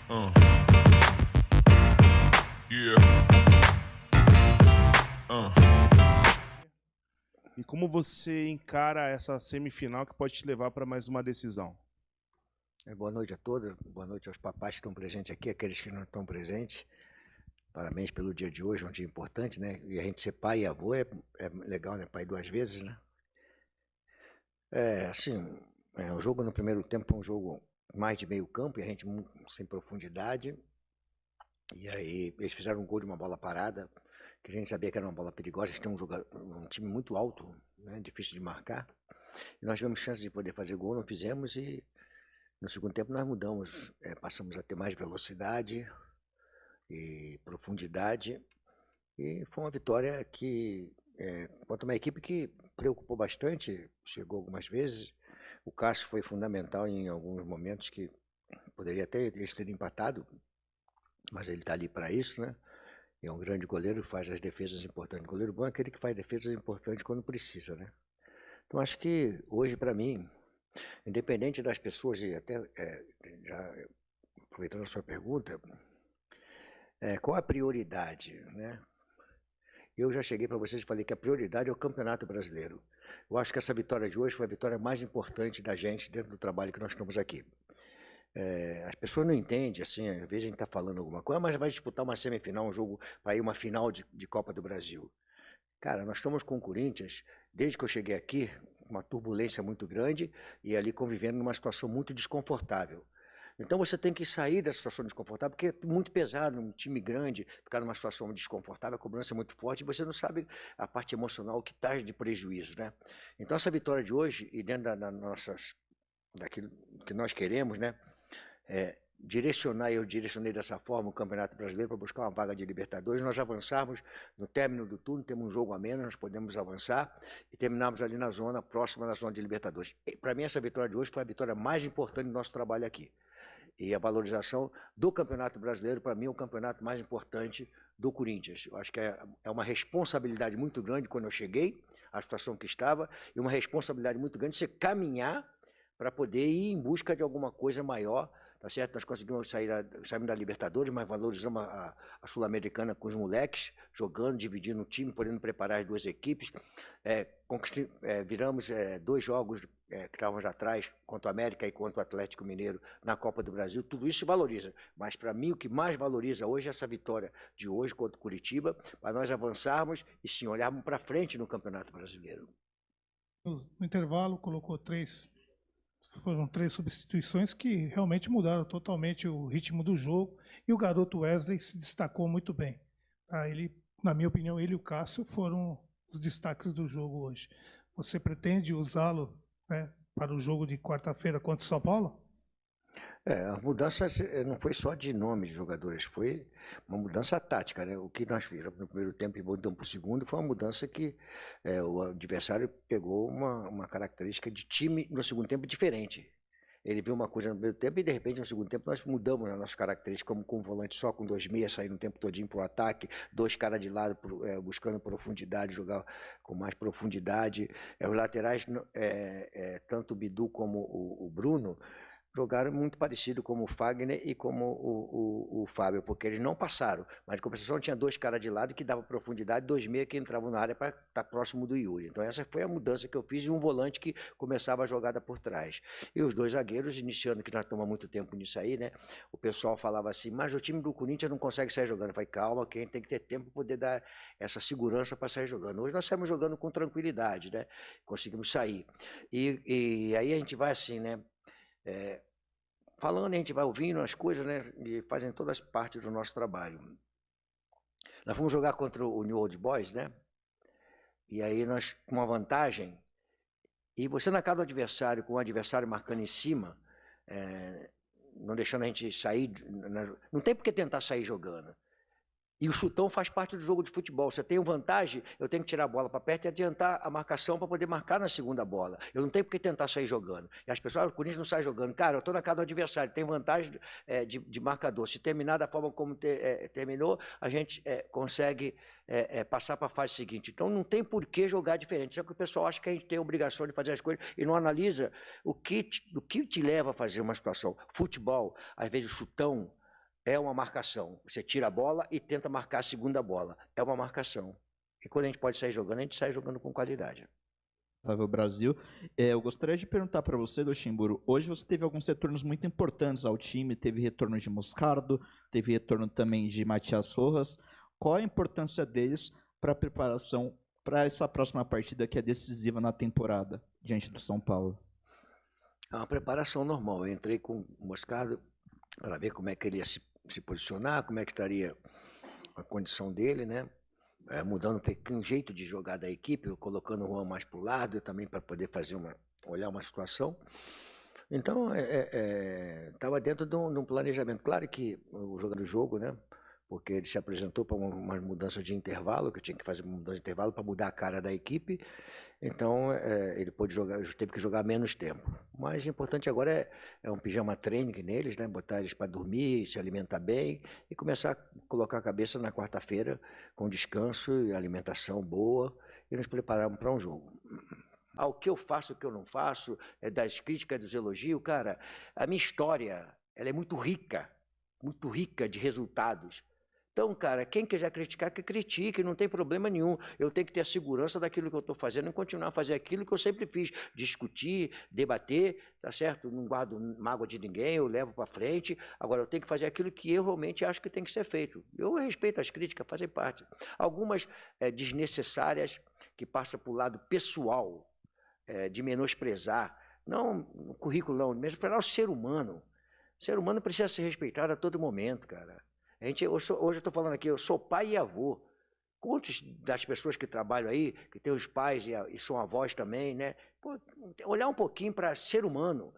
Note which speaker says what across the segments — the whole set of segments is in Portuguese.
Speaker 1: Uh. Yeah.
Speaker 2: E como você encara essa semifinal que pode te levar para mais uma decisão?
Speaker 3: Boa noite a todos, boa noite aos papais que estão presentes aqui, aqueles que não estão presentes. Parabéns pelo dia de hoje, um dia importante, né? E a gente ser pai e avô é legal, né? Pai duas vezes, né? O jogo no primeiro tempo foi um jogo mais de meio campo e a gente sem profundidade. E aí eles fizeram um gol de uma bola parada, que a gente sabia que era uma bola perigosa. Eles têm um time muito alto, né? Difícil de marcar. E nós tivemos chance de poder fazer gol, não fizemos, e no segundo tempo nós mudamos, passamos a ter mais velocidade e profundidade, e foi uma vitória que, contra uma equipe que preocupou bastante, chegou algumas vezes. O Cássio foi fundamental em alguns momentos que poderia até eles terem empatado, mas ele está ali para isso, né? É um grande goleiro, faz as defesas importantes. O goleiro bom é aquele que faz defesas importantes quando precisa, né? Então acho que hoje, para mim, independente das pessoas, e até já aproveitando a sua pergunta, qual a prioridade, né? Eu já cheguei para vocês e falei que a prioridade é o Campeonato Brasileiro. Eu acho que essa vitória de hoje foi a vitória mais importante da gente dentro do trabalho que nós estamos aqui. As pessoas não entendem, assim, às vezes a gente está falando alguma coisa, mas vai disputar uma semifinal, um jogo para ir uma final de Copa do Brasil. Cara, nós estamos com o Corinthians, desde que eu cheguei aqui, uma turbulência muito grande e ali convivendo numa situação muito desconfortável. Então você tem que sair dessa situação desconfortável, porque é muito pesado, um time grande, ficar numa situação desconfortável, a cobrança é muito forte, e você não sabe a parte emocional, o que está de prejuízo, né? Então essa vitória de hoje, e dentro daquilo que nós queremos, né? Eu direcionei dessa forma o Campeonato Brasileiro para buscar uma vaga de Libertadores. Nós avançarmos no término do turno, temos um jogo a menos, nós podemos avançar e terminarmos ali na zona, próxima da zona de Libertadores. Para mim, essa vitória de hoje foi a vitória mais importante do nosso trabalho aqui. E a valorização do Campeonato Brasileiro, para mim, é o campeonato mais importante do Corinthians. Eu acho que é uma responsabilidade muito grande quando eu cheguei, a situação que estava, e uma responsabilidade muito grande você caminhar para poder ir em busca de alguma coisa maior. Tá certo? Nós conseguimos saímos da Libertadores, mas valorizamos a Sul-Americana com os moleques, jogando, dividindo o time, podendo preparar as duas equipes. Viramos 2 jogos que estávamos atrás, contra o América e contra o Atlético Mineiro, na Copa do Brasil. Tudo isso se valoriza. Mas, para mim, o que mais valoriza hoje é essa vitória de hoje contra o Curitiba, para nós avançarmos e, sim, olharmos para frente no Campeonato Brasileiro.
Speaker 4: No intervalo, colocou foram 3 substituições que realmente mudaram totalmente o ritmo do jogo, e o garoto Wesley se destacou muito bem. Tá? Ele, na minha opinião, ele e o Cássio foram os destaques do jogo hoje. Você pretende usá-lo, né, para o jogo de quarta-feira contra o São Paulo?
Speaker 3: A mudança não foi só de nome de jogadores, foi uma mudança tática, né? O que nós fizemos no primeiro tempo e mudamos para o segundo foi uma mudança que o adversário pegou uma característica de time no segundo tempo diferente. Ele viu uma coisa no primeiro tempo e, de repente, no segundo tempo, nós mudamos as nossas características, como com um volante só, com 2 meias, saindo o tempo todinho para o ataque, 2 caras de lado buscando profundidade, jogar com mais profundidade. Os laterais, tanto o Bidu como o Bruno, jogaram muito parecido como o Fagner e como o Fábio, porque eles não passaram, mas de compensação tinha 2 caras de lado que davam profundidade, 2 meias que entravam na área para estar próximo do Yuri. Então essa foi a mudança que eu fiz, e um volante que começava a jogada por trás. E os 2 zagueiros, iniciando, que nós tomamos muito tempo nisso aí, né? O pessoal falava assim, mas o time do Corinthians não consegue sair jogando. Eu falei, calma, quem tem que ter tempo para poder dar essa segurança para sair jogando. Hoje nós saímos jogando com tranquilidade, né? Conseguimos sair. E aí a gente vai assim, né? Falando, a gente vai ouvindo as coisas, né, e fazem todas partes do nosso trabalho. Nós fomos jogar contra o New Old Boys, né? E aí nós, com uma vantagem, e você na casa do adversário, com o adversário marcando em cima, não deixando a gente sair, não tem por que tentar sair jogando. E o chutão faz parte do jogo de futebol. Se eu tenho vantagem, eu tenho que tirar a bola para perto e adiantar a marcação para poder marcar na segunda bola. Eu não tenho por que tentar sair jogando. E as pessoas, o Corinthians não sai jogando. Cara, eu estou na casa do adversário, tem vantagem de marcador. Se terminar da forma como terminou, a gente consegue passar para a fase seguinte. Então não tem por que jogar diferente. Só que o pessoal acha que a gente tem a obrigação de fazer as coisas e não analisa o que te leva a fazer uma situação. Futebol, às vezes o chutão, é uma marcação. Você tira a bola e tenta marcar a segunda bola. É uma marcação. E quando a gente pode sair jogando, a gente sai jogando com qualidade.
Speaker 1: Brasil. Eu gostaria de perguntar para você, Luxemburgo, hoje você teve alguns retornos muito importantes ao time, teve retorno de Moscardo, teve retorno também de Matias Rojas. Qual a importância deles para a preparação para essa próxima partida que é decisiva na temporada, diante do São Paulo?
Speaker 3: É uma preparação normal. Eu entrei com o Moscardo para ver como é que ele ia se posicionar, como é que estaria a condição dele, né? Mudando um pouquinho o jeito de jogar da equipe, colocando o Juan mais para o lado, também para poder olhar uma situação. Então, estava dentro de um planejamento. Claro que o jogador do jogo, né? Porque ele se apresentou para uma mudança de intervalo, que eu tinha que fazer uma mudança de intervalo para mudar a cara da equipe. Então, ele teve que jogar menos tempo. Mas o importante agora é um pijama training neles, né? Botar eles para dormir, se alimentar bem e começar a colocar a cabeça na quarta-feira com descanso e alimentação boa e nos prepararmos para um jogo. O que eu faço, o que eu não faço, das críticas, dos elogios, cara, a minha história ela é muito rica de resultados. Então, cara, quem quiser criticar, que critique, não tem problema nenhum. Eu tenho que ter a segurança daquilo que eu estou fazendo e continuar a fazer aquilo que eu sempre fiz. Discutir, debater, tá certo? Não guardo mágoa de ninguém, eu levo para frente. Agora, eu tenho que fazer aquilo que eu realmente acho que tem que ser feito. Eu respeito as críticas, fazem parte. Algumas desnecessárias, que passam para o lado pessoal, de menosprezar. Não o currículo, não, menosprezar o ser humano. O ser humano precisa ser respeitado a todo momento, cara. Hoje eu estou falando aqui, eu sou pai e avô. Quantos das pessoas que trabalham aí, que têm os pais e são avós também, né? Pô, olhar um pouquinho para ser humano.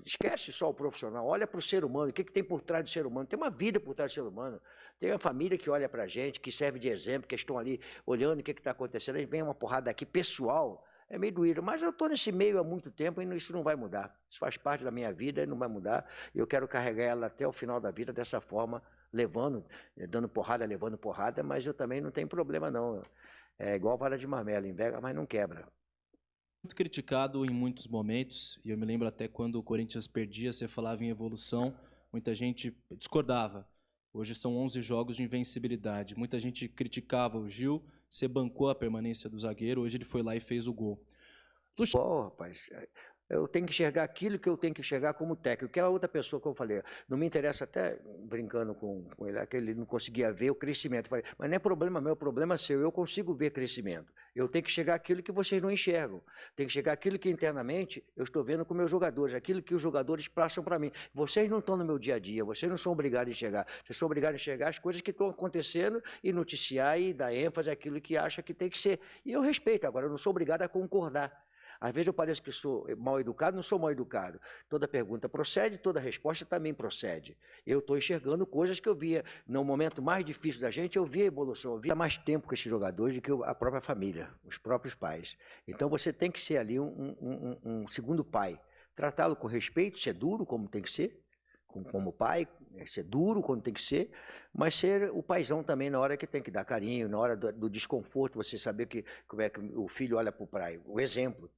Speaker 3: Esquece só o profissional, olha para o ser humano, o que tem por trás do ser humano. Tem uma vida por trás do ser humano. Tem uma família que olha para a gente, que serve de exemplo, que estão ali olhando o que está acontecendo. Aí vem uma porrada aqui pessoal. É meio doído, mas eu estou nesse meio há muito tempo e isso não vai mudar. Isso faz parte da minha vida e não vai mudar. Eu quero carregar ela até o final da vida dessa forma, dando porrada, levando porrada, mas eu também não tenho problema não. É igual vara de marmelo, enverga, mas não quebra.
Speaker 5: Muito criticado em muitos momentos, e eu me lembro até quando o Corinthians perdia, você falava em evolução, muita gente discordava. Hoje são 11 jogos de invencibilidade. Muita gente criticava o Gil, você bancou a permanência do zagueiro, hoje ele foi lá e fez o gol.
Speaker 3: Rapaz, eu tenho que enxergar aquilo que eu tenho que enxergar como técnico, que é a outra pessoa que eu falei. Não me interessa, até brincando com ele, que ele não conseguia ver o crescimento. Eu falei, mas não é problema meu, é problema seu. Eu consigo ver crescimento. Eu tenho que chegar aquilo que vocês não enxergam. Tem que chegar aquilo que internamente eu estou vendo com meus jogadores, aquilo que os jogadores passam para mim. Vocês não estão no meu dia a dia, vocês não são obrigados a enxergar. Vocês são obrigados a enxergar as coisas que estão acontecendo e noticiar e dar ênfase àquilo que acha que tem que ser. E eu respeito, agora eu não sou obrigado a concordar. Às vezes eu pareço que sou mal educado, não sou mal educado. Toda pergunta procede, toda resposta também procede. Eu estou enxergando coisas que eu via no momento mais difícil da gente, eu via a evolução, eu via mais tempo com esses jogadores do que a própria família, os próprios pais. Então você tem que ser ali um segundo pai. Tratá-lo com respeito, ser duro como tem que ser, como pai, ser duro quando tem que ser, mas ser o paizão também na hora que tem que dar carinho, na hora do desconforto, você saber como é que o filho olha para o pai, o exemplo.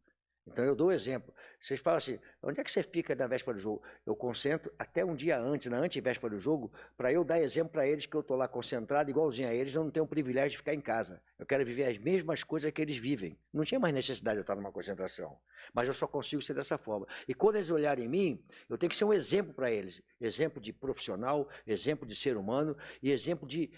Speaker 3: Então eu dou o exemplo. Vocês falam assim, onde é que você fica na véspera do jogo? Eu concentro até um dia antes, na antevéspera do jogo, para eu dar exemplo para eles que eu estou lá concentrado igualzinho a eles, eu não tenho o privilégio de ficar em casa. Eu quero viver as mesmas coisas que eles vivem. Não tinha mais necessidade de eu estar numa concentração, mas eu só consigo ser dessa forma. E quando eles olharem em mim, eu tenho que ser um exemplo para eles. Exemplo de profissional, exemplo de ser humano e exemplo de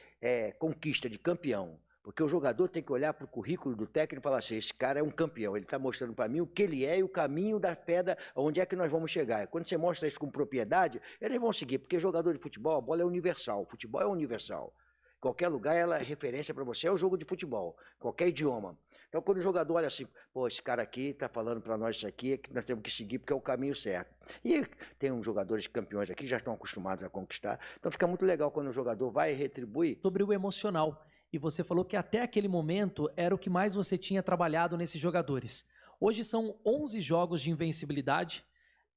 Speaker 3: conquista, de campeão. Porque o jogador tem que olhar para o currículo do técnico e falar assim, esse cara é um campeão, ele está mostrando para mim o que ele é e o caminho da pedra, onde é que nós vamos chegar. Quando você mostra isso com propriedade, eles vão seguir, porque jogador de futebol, a bola é universal, o futebol é universal. Qualquer lugar ela é referência para você, é o jogo de futebol, qualquer idioma. Então quando o jogador olha assim, pô, esse cara aqui está falando para nós isso aqui, é que nós temos que seguir porque é o caminho certo. E tem uns jogadores campeões aqui, já estão acostumados a conquistar, então fica muito legal quando o jogador vai e retribui.
Speaker 6: Sobre o emocional. E você falou que até aquele momento era o que mais você tinha trabalhado nesses jogadores. Hoje são 11 jogos de invencibilidade.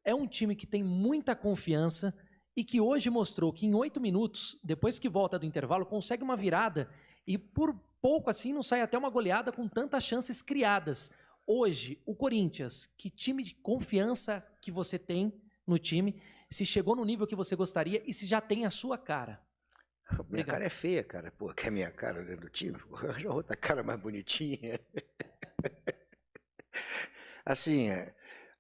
Speaker 6: É um time que tem muita confiança e que hoje mostrou que em 8 minutos, depois que volta do intervalo, consegue uma virada e por pouco assim não sai até uma goleada com tantas chances criadas. Hoje, o Corinthians, que time de confiança que você tem no time se chegou no nível que você gostaria e se já tem a sua cara.
Speaker 3: Minha
Speaker 6: Obrigado.
Speaker 3: cara é feia, cara. Pô, quer minha cara dentro do time? Arranja outra cara mais bonitinha. Assim,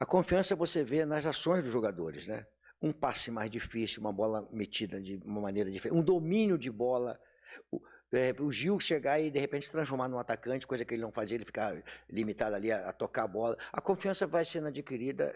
Speaker 3: a confiança você vê nas ações dos jogadores, né? Um passe mais difícil, uma bola metida de uma maneira diferente, um domínio de bola. O Gil chegar e de repente se transformar num atacante, coisa que ele não fazia, ele ficar limitado ali a tocar a bola. A confiança vai sendo adquirida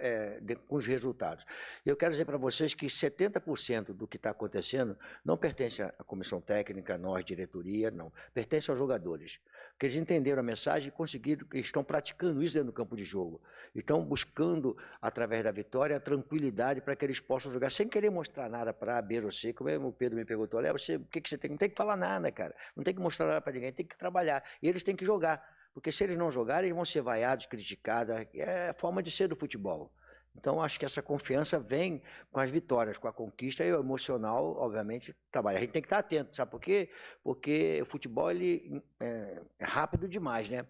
Speaker 3: com os resultados. Eu quero dizer para vocês que 70% do que está acontecendo não pertence à comissão técnica, nós, diretoria, não. Pertence aos jogadores. Porque eles entenderam a mensagem e conseguiram, estão praticando isso dentro do campo de jogo. Estão buscando, através da vitória, a tranquilidade para que eles possam jogar sem querer mostrar nada para A, B ou C. Como o Pedro me perguntou, Léo, o que você tem? Não tem que falar nada, cara. Não tem que mostrar nada para ninguém, tem que trabalhar. E eles têm que jogar. Porque se eles não jogarem, eles vão ser vaiados, criticados. É a forma de ser do futebol. Então, acho que essa confiança vem com as vitórias, com a conquista, e o emocional, obviamente, trabalha. A gente tem que estar atento, sabe por quê? Porque o futebol ele é rápido demais, né?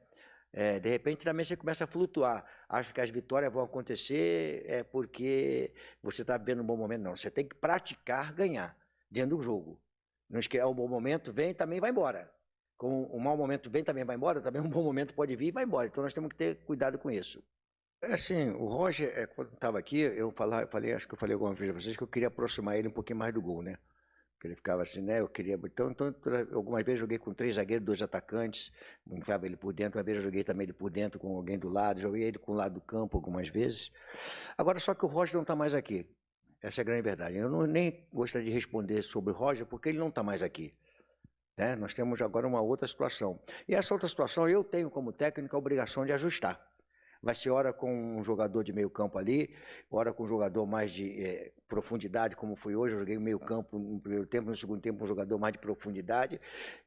Speaker 3: De repente, também você começa a flutuar. Acho que as vitórias vão acontecer porque você está vivendo um bom momento. Não, você tem que praticar ganhar dentro do jogo. Não esquece, um bom momento vem também vai embora. Com um mau momento vem também vai embora, também um bom momento pode vir e vai embora. Então, nós temos que ter cuidado com isso. Assim, o Roger, quando estava aqui, eu falei, acho que eu falei alguma vez para vocês que eu queria aproximar ele um pouquinho mais do gol, né? Que ele ficava assim, né? Eu queria. Então, algumas vezes eu joguei com 3 zagueiros, 2 atacantes, enfiava ele por dentro. Uma vez eu joguei também ele por dentro com alguém do lado, joguei ele com o lado do campo algumas vezes. Agora, só que o Roger não está mais aqui. Essa é a grande verdade. Eu nem gostaria de responder sobre o Roger, porque ele não está mais aqui. Né? Nós temos agora uma outra situação. E essa outra situação eu tenho, como técnico, a obrigação de ajustar. Vai ser hora com um jogador de meio campo ali, hora com um jogador mais de profundidade, como foi hoje. Eu joguei meio campo no primeiro tempo, no segundo tempo um jogador mais de profundidade.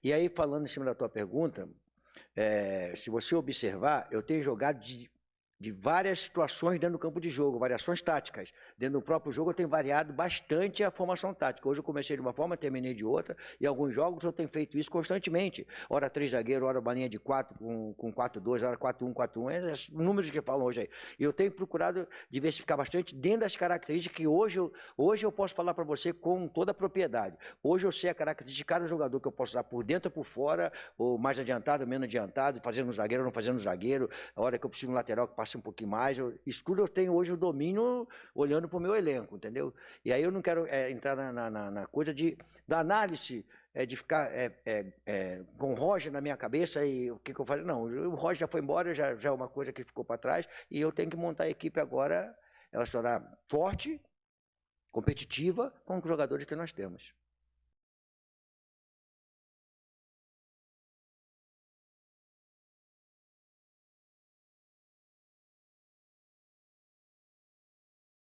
Speaker 3: E aí, falando em cima da tua pergunta, se você observar, eu tenho jogado de várias situações dentro do campo de jogo, variações táticas. Dentro do próprio jogo eu tenho variado bastante a formação tática. Hoje eu comecei de uma forma, terminei de outra, e alguns jogos eu tenho feito isso constantemente. Ora 3 zagueiros, ora balinha de 4 com 4-2, ora 4-1, 4-1, os números que falam hoje aí. E eu tenho procurado diversificar bastante dentro das características que hoje eu posso falar para você com toda a propriedade. Hoje eu sei a característica de cada jogador que eu posso usar por dentro ou por fora, ou mais adiantado, menos adiantado, fazendo zagueiro ou não fazendo zagueiro, a hora que eu preciso de um lateral que passe um pouquinho mais. Isso tudo eu tenho hoje o domínio olhando para o meu elenco, entendeu? E aí eu não quero entrar na coisa da análise, de ficar com o Roger na minha cabeça e o que eu falei. Não, o Roger já foi embora, já é uma coisa que ficou para trás, e eu tenho que montar a equipe agora, ela se tornar forte, competitiva, com os jogadores que nós temos.